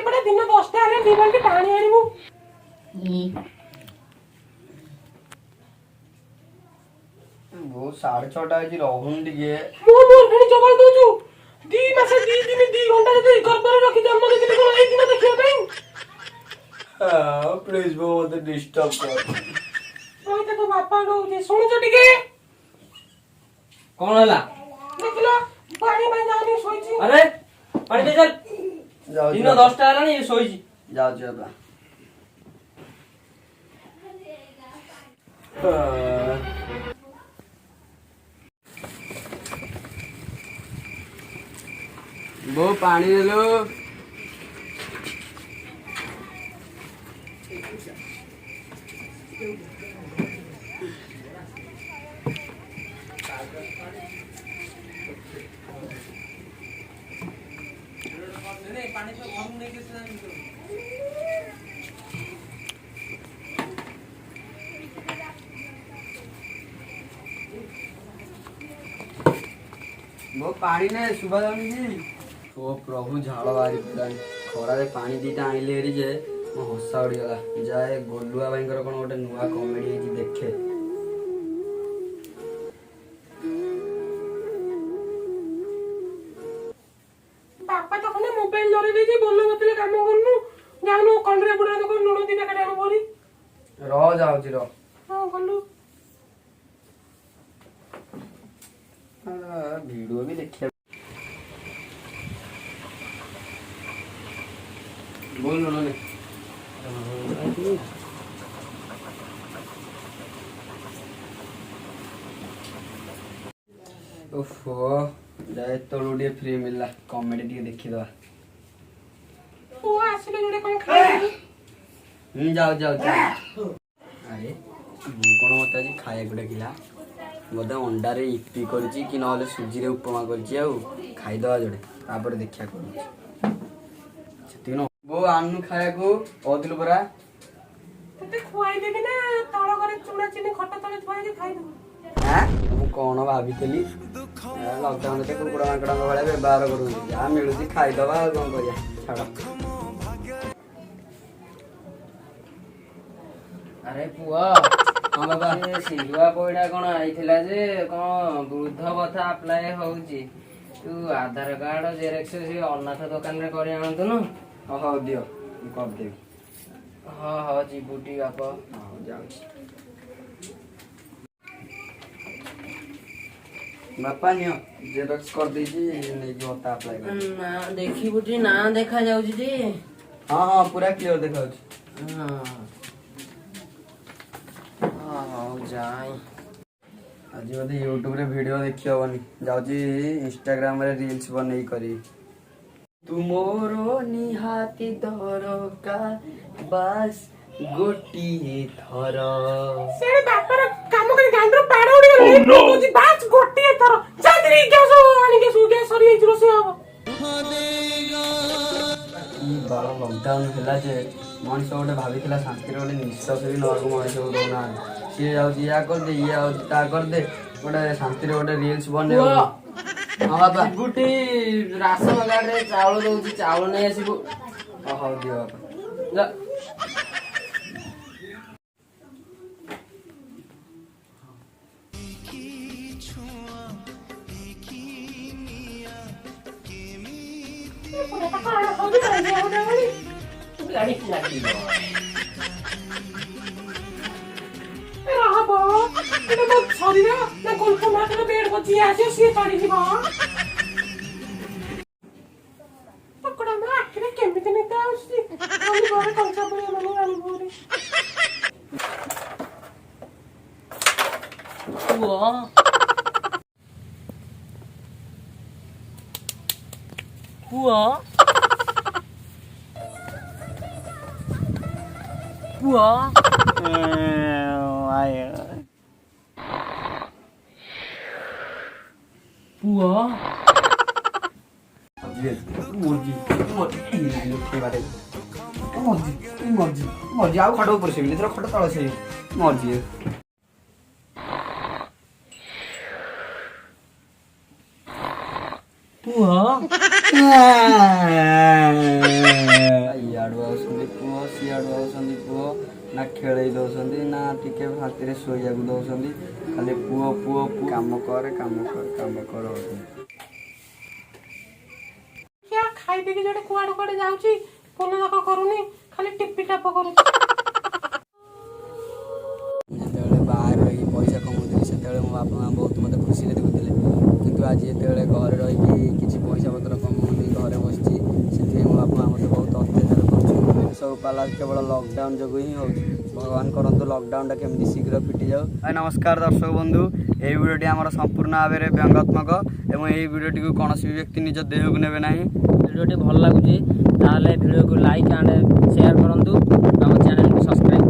ଏପଟେ ଦିନ 10ଟା ହେଲେ 2 ବାଲ୍ଟି ପାଣି ଆଣିବୁ। वो 6:30 ହେଇଛି ରହୁନି ଟିକେ। ମୁଁ ଫେଣି ଜବାବ ଦଉଛୁ 2 ମାସ 2 ଦିନ 2 ଘଣ୍ଟା ଯଦି ଗର୍ଭରେ ରଖି ଜନ୍ମ ଦେଇଥିଲି କଣ ଏଇ ଦିନ ଦେଖିବା ପାଇଁ? ପ୍ଲିଜ ବୋ ମତେ ଡିଷ୍ଟର୍ବ କର। ରହିଥା ତୋ ବାପା କହୁଛି ଶୁଣୁଛୁ ଟିକେ। କଣ ହେଲା? ଦେଖିଲ ପାଣି ପାଇଁ ଯାଉନି ଶୋଇଛି। ଆରେ ପାଣି ଦେଇ ଚାଲ। ଯାଉଛି ଦିନ 10ଟା ହେଲାଣି ଏ ଶୋଇଛି। ଯାଉଛି ବାପା। ବୋ ପାଣି ଦେଲୁ। वो पानी ने सुबह जाऊनी जी। ओ प्रभु झाड़ बाहरी पड़ानी खरारे पानी दीटा आनिले एरी जे मो हसा उड़ीगला जाए गोलुआ भाईंकर कोन गोटे नुआ कॉमेडी ହେଇଛି ଦେଖେ। ବାପା ତ ଖଣ୍ଡେ ମୋବାଇଲ ଧରି ଦେଇଛି ବୋଲ ବତଲେ କାମ କରୁନୁ ଯାଉନୁ କଣ୍ଡରେ ବୁଢା ଲୋକ ଲୁଣ ଦିଟା କାଟି ଆଣୁ ଭରି। ରହ ଯାଉଛି ରହ। ହଁ ଗଲୁ। ଭିଡିଓ ବି ଦେଖିବା। बोल उन्होंने ओफो जाए तळु टे फ्री मिलला कॉमेडी टे देखि दवा। ओ आसिले जोडे कोन खाइ। जाओ जाओ जाओ। अरे कोन मत आज खाया गुडे किला बोधे अंडा रे इपी करछि कि नले सुजी रे उपमा करछि आउ खाइ दवा जोडे तापर देखिया करछि छतिनो वो आनु खाया को ओदिलु परा तते खुआई देबी ना तळ करे चूड़ा चिनी खट तळे खुआई दे खाइ दबो। हां मु कोन भाबितली लॉकडाउन ते कुकुड़ा माकड़ा वाले व्यवहार करू जा मिलुची खाइ दवा कोन करिया छाड़। अरे पुआ हां बाबा ए सिलुआ पइडा कोन आइथिला जे कोन वृद्ध भत्ता अप्लाई होउची तू आधार कार्ड जेरक्स से अनाथ दुकान रे करि आनतु न। हो दियो कर देबी। हां हां जीबुटी बापा हां जाऊ बापा नियो जेरक्स कर दीजी नै जो होता अप्लाई कर ना देखी बुटी ना देखा जाउची टी। हां हां पूरा क्लियर देखाउछ। हां हां जाई आज बोधे यूट्यूब रे वीडियो देखि हबनी जाउची इंस्टाग्राम रे रील्स बनै करी। तू मोरो निहाती दरकार बस गोटी थर सेरे बापर काम करे गांडर पाड़ उडी गले तुजी बाच गोटी थर जादरी गैस आनी के सु गैस सरी हिजरो से हबो। ई बाळ लॉकडाउन होला जे मनीष गोटे भाबिथिला शांति रे गोटे निश्वास भी नरको मनीष को दोना सी जाउची या कर दे या ता कर दे गोटे शांति रे गोटे रील्स बने। हां बाबा जीबुटी राशन कार्ड रे चावल दउची चावल नै आसीबो। हां दियो बाबा जा पुरा का खाना होदी ना होदा वाली गाड़ी की लागी रहा बो एटा तो सरी ना गोल्फ मात्र बेड बची आसी सी पड़ी जीवा। पकड़ा ना आखिर केमिति निता आसी खाली घरे कंचा पड़ी मने आनी भोरी। पुआ पुआ पुआ पुआ मुर्गी मर्जी आउ खट ऊपर से खट तल से मर्जी पुआ ପୁଅ ସିଆଡ଼ୁ ଆଉଛନ୍ତି ପୁଅ ନା ଖେଳେଇ ଦେଉଛନ୍ତି ନା ଟିକେ ଶାନ୍ତିରେ ଶୋଇବାକୁ ଦେଉଛନ୍ତି ଖାଲି ପୁଅ ପୁଅ ପୁଅ କାମ କର ହଉଛନ୍ତି। ଖାଇଦେଇକି ଯୋଉଟେ କୁଆଡେ କୁଆଡେ ଯାଉଛି ଫୋନ ଯାକ କରୁନି ଖାଲି ଟିପି ଟାପ କରୁଛି। ଯେତେବେଳେ ବାହାରେ ରହିକି ପଇସା କମାଉଥିଲି ସେତେବେଳେ ମୋ ବାପା ମାଆ ବହୁତ ମୋତେ ଖୁସିରେ ଦେଖୁଥିଲେ, କିନ୍ତୁ ଆଜି ଯେତେବେଳେ ଘରେ ରହିକି କିଛି ପଇସା ପତ୍ର କମାଉନି ଘରେ ବସିଛି ସେଥିପାଇଁ ମୋ ବାପା ମାଆ ମୋତେ ବହୁତ ଅତ୍ୟାଚାର କରୁଛନ୍ତି। ସବୁ ପାଲା କେବଳ ଲକଡାଉନ୍ ଯୋଗୁଁ ହିଁ ହେଉଛି। ଭଗବାନ କରନ୍ତୁ ଲକଡାଉନଟା କେମିତି ଶୀଘ୍ର ଫିଟିଯାଉ। ନମସ୍କାର ଦର୍ଶକ ବନ୍ଧୁ, ଏହି ଭିଡ଼ିଓଟି ଆମର ସମ୍ପୂର୍ଣ୍ଣ ଭାବରେ ବ୍ୟଙ୍ଗାତ୍ମକ ଏବଂ ଏହି ଭିଡ଼ିଓଟିକୁ କୌଣସି ବି ବ୍ୟକ୍ତି ନିଜ ଦେହକୁ ନେବେ ନାହିଁ। ଭିଡ଼ିଓଟି ଭଲ ଲାଗୁଛି ତାହେଲେ ଭିଡ଼ିଓକୁ ଲାଇକ୍ ଆଣ୍ଡ ସେୟାର କରନ୍ତୁ, ଆମ ଚ୍ୟାନେଲକୁ ସବସ୍କ୍ରାଇବ୍